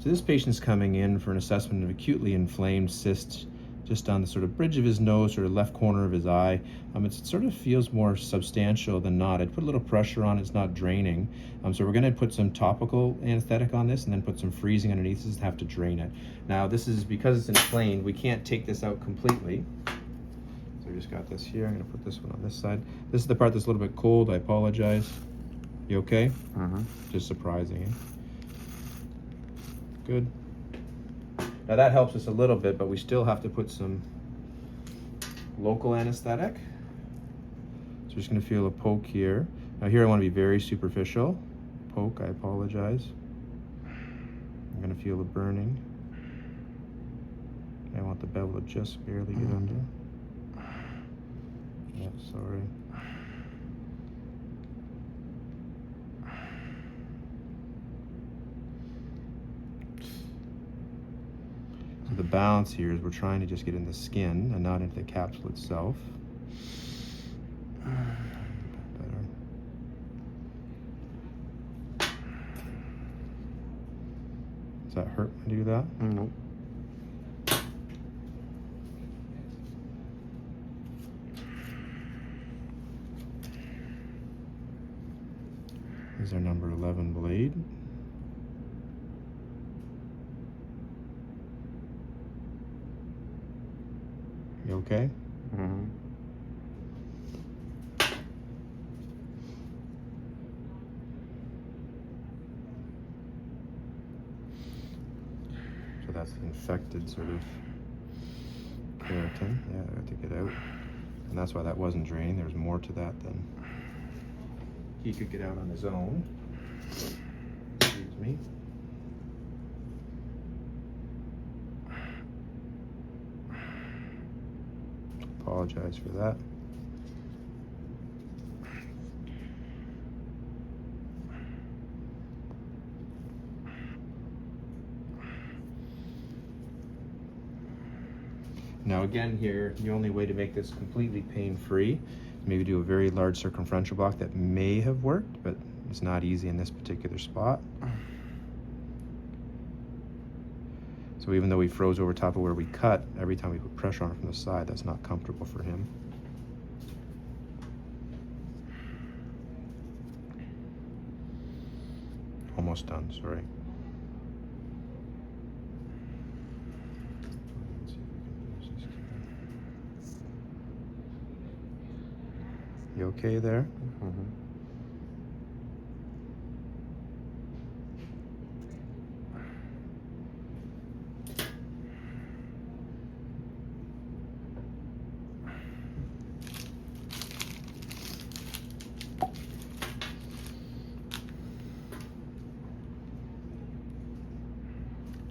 So this patient's coming in for an assessment of acutely inflamed cyst just on the sort of bridge of his nose, or left corner of his eye. It sort of feels more substantial than not. I'd put a little pressure on it, it's not draining. So we're gonna put some topical anesthetic on this and then put some freezing underneath this and have to drain it. Now this is, because it's inflamed, we can't take this out completely. So I just got this here, I'm gonna put this one on this side. This is the part that's a little bit cold, I apologize. You okay? Just surprising, eh? Good. Now that helps us a little bit, but we still have to put some local anesthetic. So just gonna feel a poke here. Now here I wanna be very superficial. Poke, I apologize. I'm gonna feel the burning. I want the bevel to just barely get under. Yeah, sorry. So the balance here is we're trying to just get in the skin and not into the capsule itself. Better. Does that hurt when I do that? Nope. This is our number 11 blade. You okay? So that's the infected sort of keratin. Yeah, I have to get out. And that's why that wasn't draining. There's more to that than he could get out on his own. Excuse me. Apologize for that. Now again here, the only way to make this completely pain-free is maybe do a very large circumferential block. That may have worked, but it's not easy in this particular spot. So even though we froze over top of where we cut, every time we put pressure on it from the side, that's not comfortable for him. Almost done, sorry. You okay there?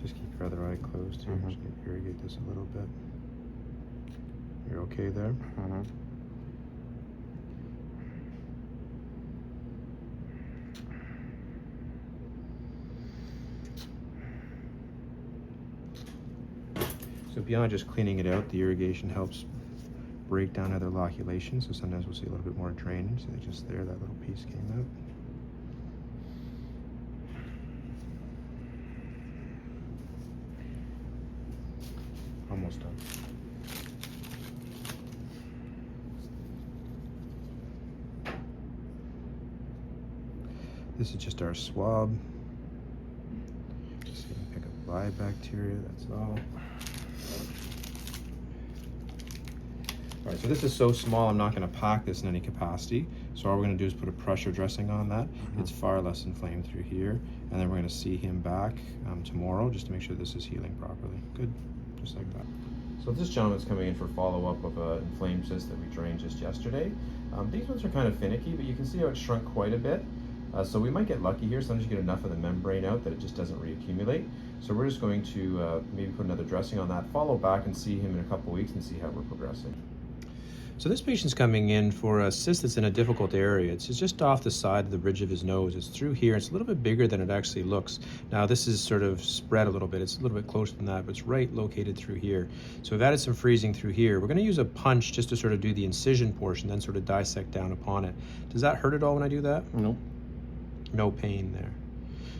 Just keep your other eye closed here. Just gonna irrigate this a little bit. You're okay there? So beyond just cleaning it out, the irrigation helps break down other loculations. So sometimes we'll see a little bit more drainage. So just there, that little piece came out. Almost done. This is just our swab. Just gonna pick up live bacteria, that's all. All right, so this is so small, I'm not gonna pack this in any capacity. So all we're gonna do is put a pressure dressing on that. It's far less inflamed through here. And then we're gonna see him back tomorrow just to make sure this is healing properly. Good, just like that. So this gentleman's coming in for follow-up of an inflamed cyst that we drained just yesterday. These ones are kind of finicky, but you can see how it shrunk quite a bit. So we might get lucky here. Sometimes you get enough of the membrane out that it just doesn't reaccumulate. So we're just going to maybe put another dressing on that, follow back and see him in a couple weeks and see how we're progressing. So this patient's coming in for a cyst that's in a difficult area. It's just off the side of the bridge of his nose. It's through here. It's a little bit bigger than it actually looks. Now this is sort of spread a little bit. It's a little bit closer than that, but it's right located through here. So we've added some freezing through here. We're going to use a punch just to sort of do the incision portion, then sort of dissect down upon it. Does that hurt at all when I do that? Nope. No pain there.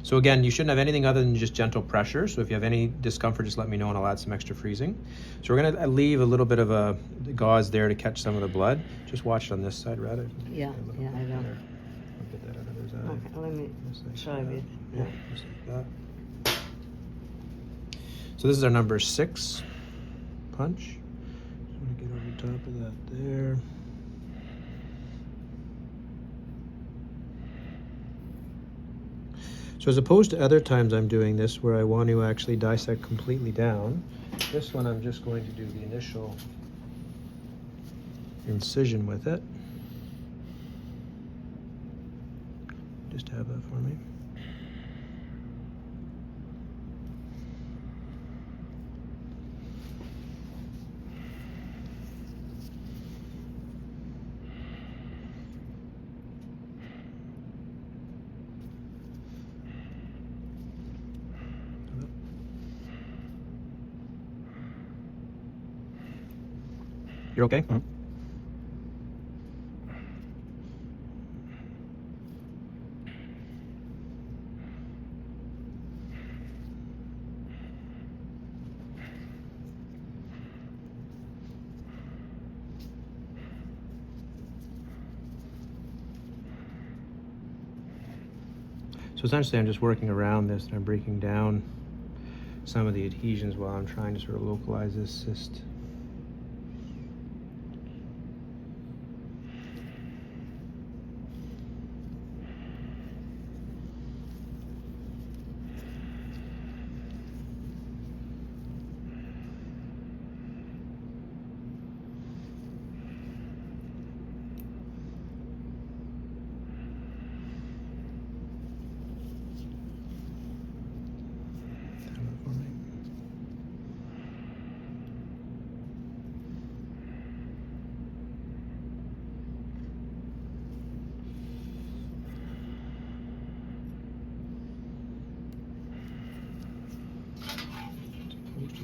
So again, you shouldn't have anything other than just gentle pressure. So if you have any discomfort, just let me know and I'll add some extra freezing. So we're gonna leave a little bit of a gauze there to catch some of the blood. Just watch it on this side, rather. Yeah, I know. Get that out of his eye. Okay, let me try a bit. Yeah, just like that. So this is our number 6 punch. Just want to get over top of that there. So as opposed to other times I'm doing this where I want to actually dissect completely down, this one I'm just going to do the initial incision with it. Just have that for me. You're okay? Mm-hmm. So essentially I'm just working around this and I'm breaking down some of the adhesions while I'm trying to sort of localize this cyst.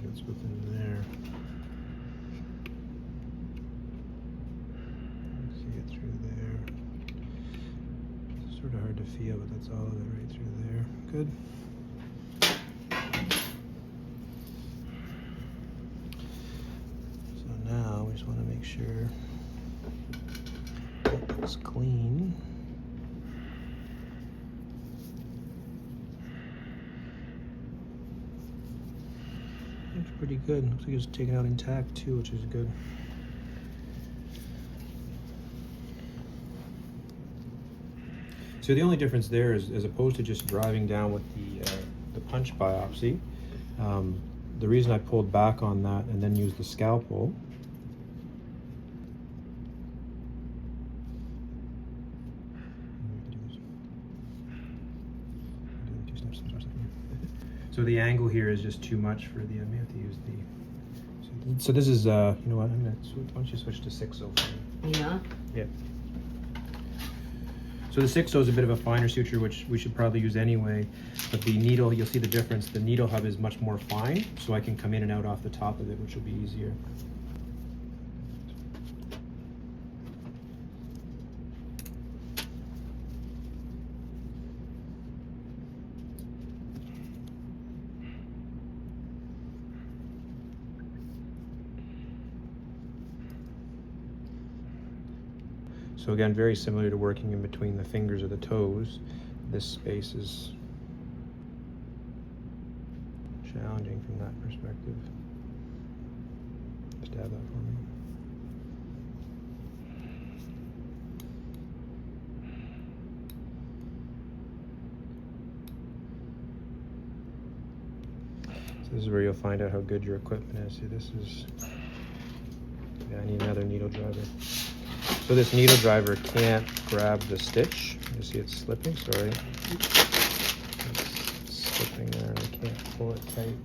That's within there. See it through there. It's sort of hard to feel, but that's all of it right through there. Good. So now we just want to make sure it's clean. Looks pretty good. Looks like it's taken out intact too, which is good. So the only difference there is, as opposed to just driving down with the punch biopsy, the reason I pulled back on that and then used the scalpel so the angle here is just too much for the, I may have to use the, so this is, you know what, I'm gonna, why don't you switch to 6/0 for me? Yeah? Yeah. So the 6/0 is a bit of a finer suture, which we should probably use anyway, but the needle, you'll see the difference, the needle hub is much more fine, so I can come in and out off the top of it, which will be easier. So again, very similar to working in between the fingers or the toes, this space is challenging from that perspective. Just have that for me. So this is where you'll find out how good your equipment is. See, this is, yeah, I need another needle driver. So this needle driver can't grab the stitch. You see it's slipping, sorry. It's slipping there and I can't pull it tight.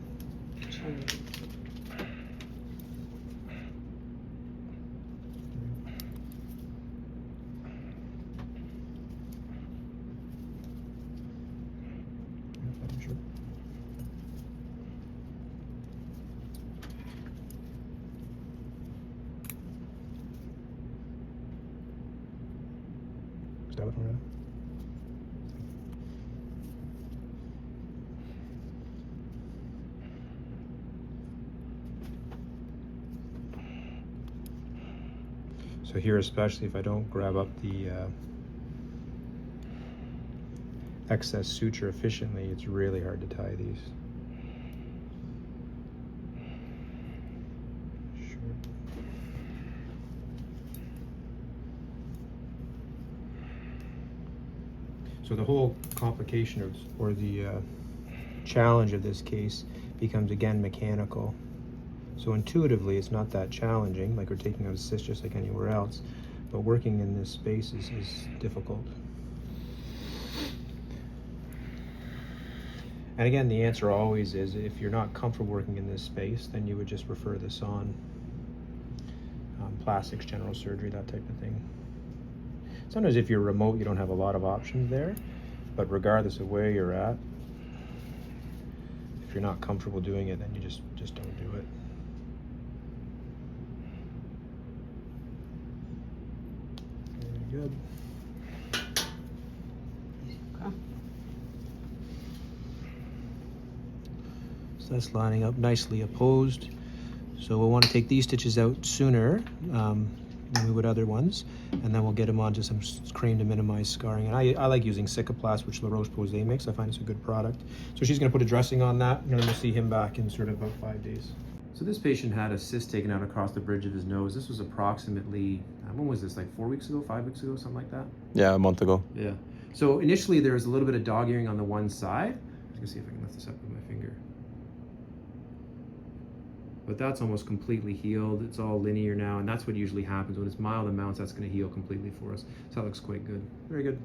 So here, especially if I don't grab up the excess suture efficiently, it's really hard to tie these. Sure. So the whole complication or the challenge of this case becomes again mechanical. So intuitively it's not that challenging, like we're taking out a cyst just like anywhere else, but working in this space is difficult. And again, the answer always is, if you're not comfortable working in this space, then you would just refer this on. Plastics, general surgery, that type of thing. Sometimes if you're remote, you don't have a lot of options there, but regardless of where you're at, if you're not comfortable doing it, then you just don't do it. Very good. Okay. So that's lining up nicely opposed. So we'll want to take these stitches out sooner than we would other ones, and then we'll get them onto some cream to minimize scarring. And I like using Cicaplast, which La Roche-Posay makes. I find it's a good product. So she's going to put a dressing on that, and then we'll see him back in sort of about 5 days. So this patient had a cyst taken out across the bridge of his nose. This was approximately, when was this, like 4 weeks ago, 5 weeks ago, something like that? Yeah, a month ago. Yeah. So initially there was a little bit of dog earring on the one side. I'm going to see if I can lift this up with my finger. But that's almost completely healed. It's all linear now, and that's what usually happens when it's mild amounts. That's going to heal completely for us. So that looks quite good. Very good.